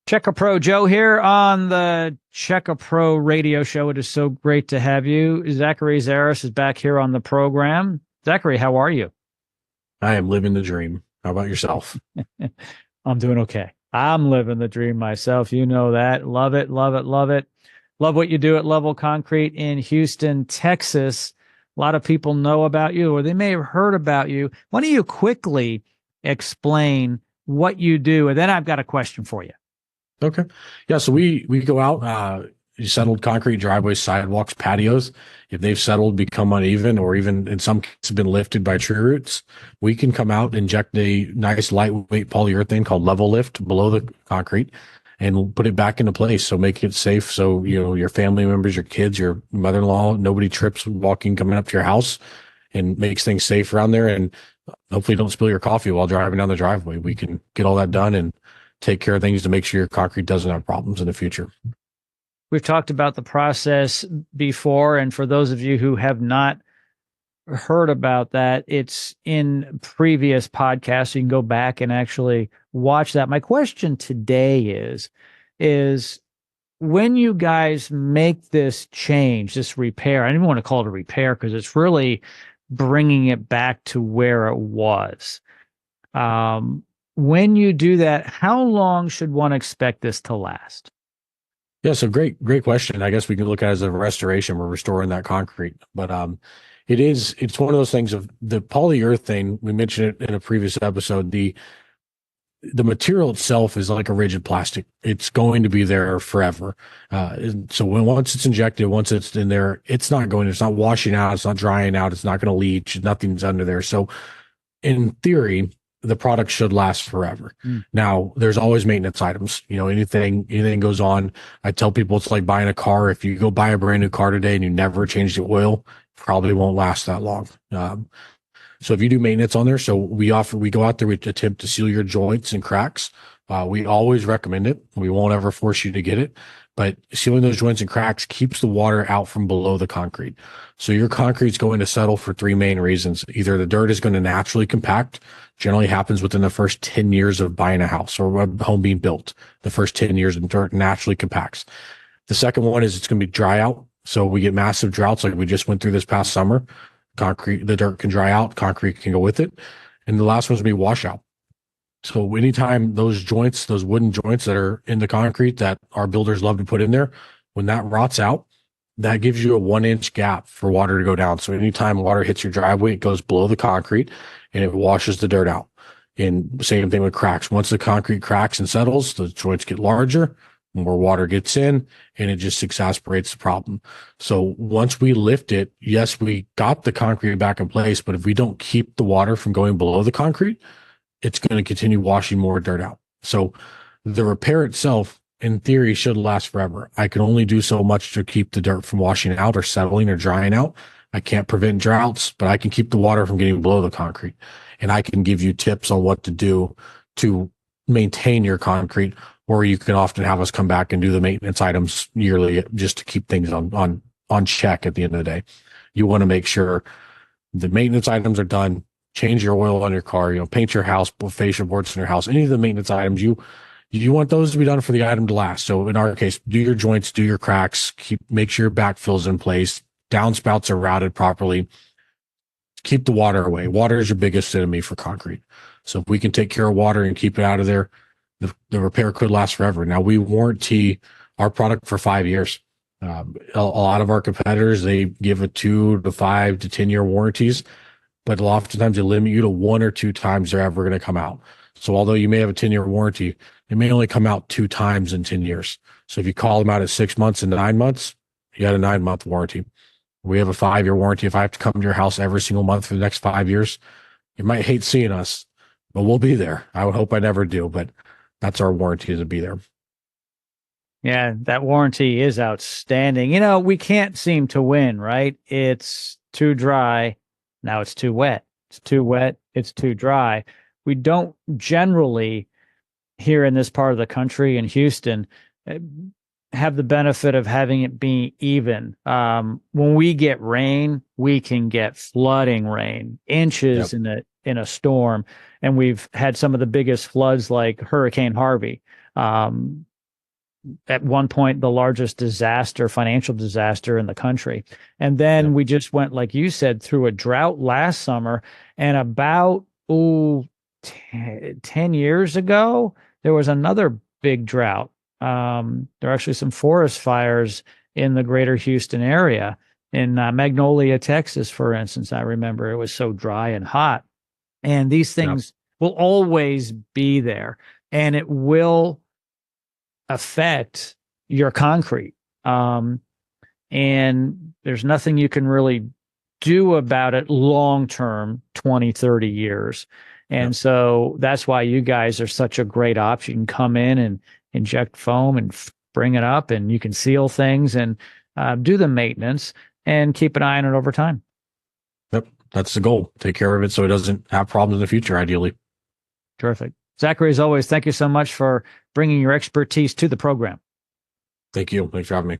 Checker Pro Joe here on the Checker Pro radio show. It is so great to have you. Zachary Zaras is back here on the program. Zachary, how are you? I am living the dream. How about yourself? I'm doing okay. I'm living the dream myself. You know that. Love it, love it, love it. Love what you do at Level Concrete in Houston, Texas. A lot of people know about you, or they may have heard about you. Why don't you quickly explain what you do? And then I've got a question for you. Okay. Yeah, so we go out, settled concrete driveways, sidewalks, patios. If they've settled, become uneven, or even in some cases been lifted by tree roots, we can come out, inject a nice lightweight polyurethane called level lift below the concrete and put it back into place. So make it safe. So, your family members, your kids, your mother-in-law, nobody trips walking, coming up to your house, and makes things safe around there. And hopefully don't spill your coffee while driving down the driveway. We can get all that done and take care of things to make sure your concrete doesn't have problems in the future. We've talked about the process before, and for those of you who have not heard about that, it's in previous podcasts. You can go back and actually watch that. My question today is when you guys make this change, this repair, I don't even want to call it a repair because it's really bringing it back to where it was. When you do that, how long should one expect this to last? Yeah, so great question. I guess we can look at it as a restoration. We're restoring that concrete, but it's one of those things of the polyurethane. We mentioned it in a previous episode. The material itself is like a rigid plastic. It's going to be there forever. So once it's injected, once it's in there, it's not washing out. It's not drying out. It's not going to leach. Nothing's under there. So in theory, the product should last forever. Now, there's always maintenance items. Anything goes on. I tell people it's like buying a car. If you go buy a brand new car today and you never change the oil, probably won't last that long. So if you do maintenance on there, so we go out there, we attempt to seal your joints and cracks. We always recommend it. We won't ever force you to get it, but sealing those joints and cracks keeps the water out from below the concrete. So your concrete's going to settle for three main reasons. Either the dirt is going to naturally compact, generally happens within the first 10 years of buying a house or a home being built. The first 10 years of dirt naturally compacts. The second one is it's going to be dry out. So we get massive droughts like we just went through this past summer. The dirt can dry out, concrete can go with it. And the last one's going to be washout. So anytime those joints, those wooden joints that are in the concrete that our builders love to put in there, when that rots out, that gives you a 1 inch gap for water to go down. So anytime water hits your driveway, it goes below the concrete and it washes the dirt out. And same thing with cracks. Once the concrete cracks and settles, the joints get larger, more water gets in, and it just exacerbates the problem. So once we lift it, yes, we got the concrete back in place, but if we don't keep the water from going below the concrete, it's going to continue washing more dirt out. So the repair itself, in theory, should last forever. I can only do so much to keep the dirt from washing out or settling or drying out. I can't prevent droughts, but I can keep the water from getting below the concrete. And I can give you tips on what to do to maintain your concrete, or you can often have us come back and do the maintenance items yearly just to keep things on check at the end of the day. You want to make sure the maintenance items are done. Change your oil on your car, paint your house, put fascia boards in your house, any of the maintenance items, you want those to be done for the item to last. So in our case, do your joints, do your cracks, make sure your backfill's in place, downspouts are routed properly, keep the water away. Water is your biggest enemy for concrete. So if we can take care of water and keep it out of there, the repair could last forever. Now we warranty our product for 5 years. A lot of our competitors, they give a 2 to 5 to 10 year warranties, but oftentimes they limit you to 1 or 2 times they're ever going to come out. So although you may have a 10-year warranty, it may only come out 2 times in 10 years. So if you call them out at 6 months and 9 months, you got a 9-month warranty. We have a 5-year warranty. If I have to come to your house every single month for the next 5 years, you might hate seeing us, but we'll be there. I would hope I never do, but that's our warranty, to be there. Yeah, that warranty is outstanding. We can't seem to win, right? It's too dry. Now it's too wet. It's too wet. It's too dry. We don't generally, here in this part of the country in Houston, have the benefit of having it be even. When we get rain, we can get flooding rain, inches in a storm, and we've had some of the biggest floods like Hurricane Harvey. at one point the largest financial disaster in the country. And then Yep. we just went, like you said, through a drought last summer. And about 10 years ago, there was another big drought. There are actually some forest fires in the greater Houston area. In Magnolia, Texas, for instance, I remember it was so dry and hot. And these Yep. things will always be there, and it will affect your concrete. And there's nothing you can really do about it long term, 20, 30 years. And Yep. so that's why you guys are such a great option. You can come in and inject foam and bring it up, and you can seal things and do the maintenance and keep an eye on it over time. Yep. That's the goal. Take care of it so it doesn't have problems in the future, ideally. Terrific. Zachary, as always, thank you so much for bringing your expertise to the program. Thank you. Thanks for having me.